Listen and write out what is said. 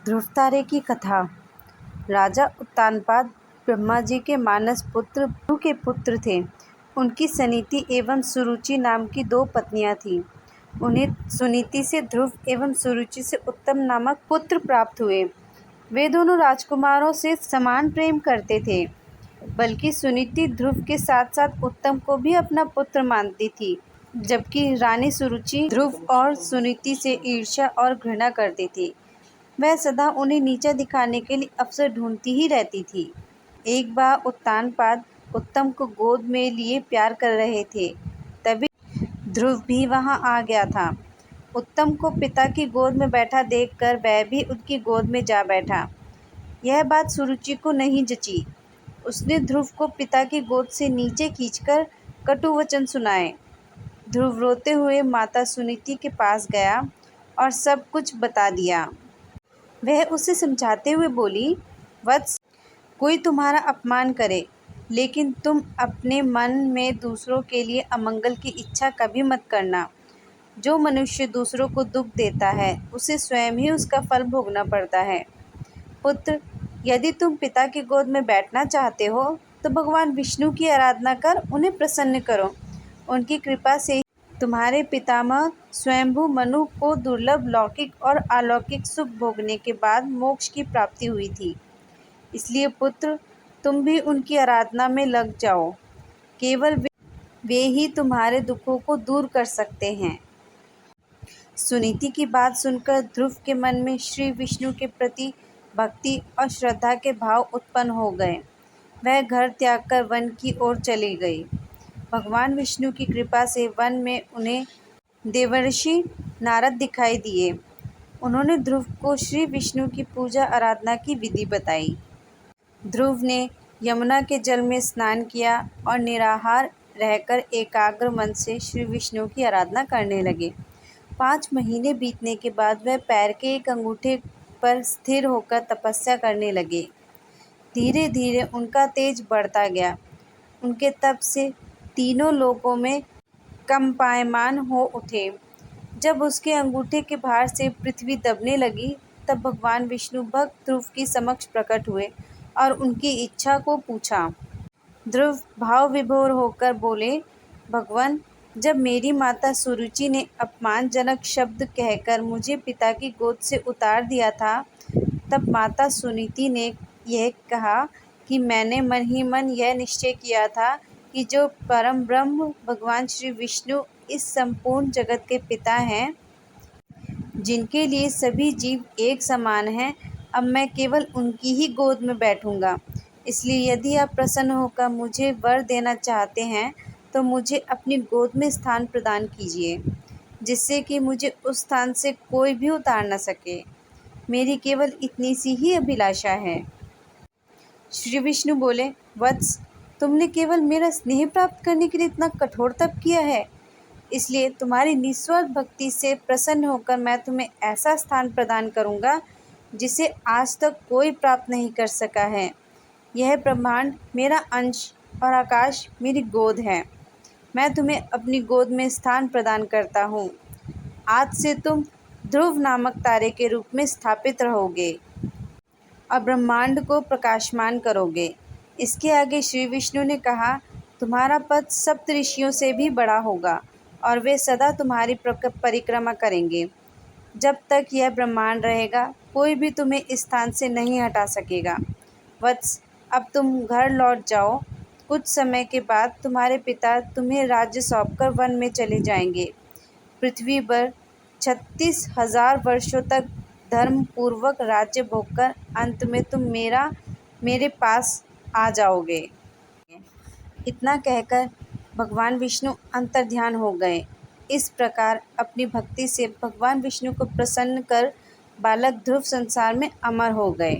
ध्रुवतारे की कथा। राजा उत्तानपाद ब्रह्मा जी के मानस पुत्र भृगु के पुत्र थे। उनकी सनीति एवं सुरुचि नाम की 2 पत्नियां थीं। उन्हें सुनीति से ध्रुव एवं सुरुचि से उत्तम नामक पुत्र प्राप्त हुए। वे दोनों राजकुमारों से समान प्रेम करते थे, बल्कि सुनीति ध्रुव के साथ साथ उत्तम को भी अपना पुत्र मानती थी, जबकि रानी सुरुचि ध्रुव और सुनीति से ईर्ष्या और घृणा करती थी। वह सदा उन्हें नीचा दिखाने के लिए अवसर ढूंढती ही रहती थी। एक बार उत्तानपाद उत्तम को गोद में लिए प्यार कर रहे थे, तभी ध्रुव भी वहां आ गया था। उत्तम को पिता की गोद में बैठा देखकर वह भी उनकी गोद में जा बैठा। यह बात सुरुचि को नहीं जची। उसने ध्रुव को पिता की गोद से नीचे खींचकर कटु वचन सुनाए। ध्रुव रोते हुए माता सुनीति के पास गया और सब कुछ बता दिया। वह उसे समझाते हुए बोली, वत्स, कोई तुम्हारा अपमान करे, लेकिन तुम अपने मन में दूसरों के लिए अमंगल की इच्छा कभी मत करना। जो मनुष्य दूसरों को दुख देता है, उसे स्वयं ही उसका फल भोगना पड़ता है। पुत्र, यदि तुम पिता की गोद में बैठना चाहते हो, तो भगवान विष्णु की आराधना कर उन्हें प्रसन्न करो। उनकी कृपा से तुम्हारे पितामह स्वयंभू मनु को दुर्लभ लौकिक और अलौकिक सुख भोगने के बाद मोक्ष की प्राप्ति हुई थी। इसलिए पुत्र, तुम भी उनकी आराधना में लग जाओ। केवल वे ही तुम्हारे दुखों को दूर कर सकते हैं। सुनीति की बात सुनकर ध्रुव के मन में श्री विष्णु के प्रति भक्ति और श्रद्धा के भाव उत्पन्न हो गए। वह घर त्याग कर वन की ओर चली गई। भगवान विष्णु की कृपा से वन में उन्हें देवर्षि नारद दिखाई दिए। उन्होंने ध्रुव को श्री विष्णु की पूजा आराधना की विधि बताई। ध्रुव ने यमुना के जल में स्नान किया और निराहार रहकर एकाग्र मन से श्री विष्णु की आराधना करने लगे। 5 महीने बीतने के बाद वह पैर के एक अंगूठे पर स्थिर होकर तपस्या करने लगे। धीरे धीरे उनका तेज बढ़ता गया। उनके तप से तीनों लोकों में कंपायमान हो उठे। जब उसके अंगूठे के भार से पृथ्वी दबने लगी, तब भगवान विष्णु भक्त ध्रुव की समक्ष प्रकट हुए और उनकी इच्छा को पूछा। ध्रुव भाव विभोर होकर बोले, भगवान, जब मेरी माता सुरुचि ने अपमानजनक शब्द कहकर मुझे पिता की गोद से उतार दिया था, तब माता सुनीति ने यह कहा कि मैंने मन ही मन यह निश्चय किया था कि जो परम ब्रह्म भगवान श्री विष्णु इस संपूर्ण जगत के पिता हैं, जिनके लिए सभी जीव एक समान हैं, अब मैं केवल उनकी ही गोद में बैठूंगा। इसलिए यदि आप प्रसन्न होकर मुझे वर देना चाहते हैं, तो मुझे अपनी गोद में स्थान प्रदान कीजिए, जिससे कि मुझे उस स्थान से कोई भी उतार न सके। मेरी केवल इतनी सी ही अभिलाषा है। श्री विष्णु बोले, वत्स, तुमने केवल मेरा स्नेह प्राप्त करने के लिए इतना कठोर तप किया है, इसलिए तुम्हारी निस्वार्थ भक्ति से प्रसन्न होकर मैं तुम्हें ऐसा स्थान प्रदान करूंगा जिसे आज तक कोई प्राप्त नहीं कर सका है। यह ब्रह्मांड मेरा अंश और आकाश मेरी गोद है। मैं तुम्हें अपनी गोद में स्थान प्रदान करता हूँ। आज से तुम ध्रुव नामक तारे के रूप में स्थापित रहोगे और ब्रह्मांड को प्रकाशमान करोगे। इसके आगे श्री विष्णु ने कहा, तुम्हारा पद सप्त ऋषियों से भी बड़ा होगा और वे सदा तुम्हारी परिक्रमा करेंगे। जब तक यह ब्रह्मांड रहेगा, कोई भी तुम्हें इस स्थान से नहीं हटा सकेगा। वत्स, अब तुम घर लौट जाओ। कुछ समय के बाद तुम्हारे पिता तुम्हें राज्य सौंपकर वन में चले जाएंगे। पृथ्वी पर 36,000 वर्षों तक धर्म पूर्वक राज्य भोगकर अंत में तुम मेरे पास आ जाओगे। इतना कहकर भगवान विष्णु अंतर्ध्यान हो गए। इस प्रकार अपनी भक्ति से भगवान विष्णु को प्रसन्न कर बालक ध्रुव संसार में अमर हो गए।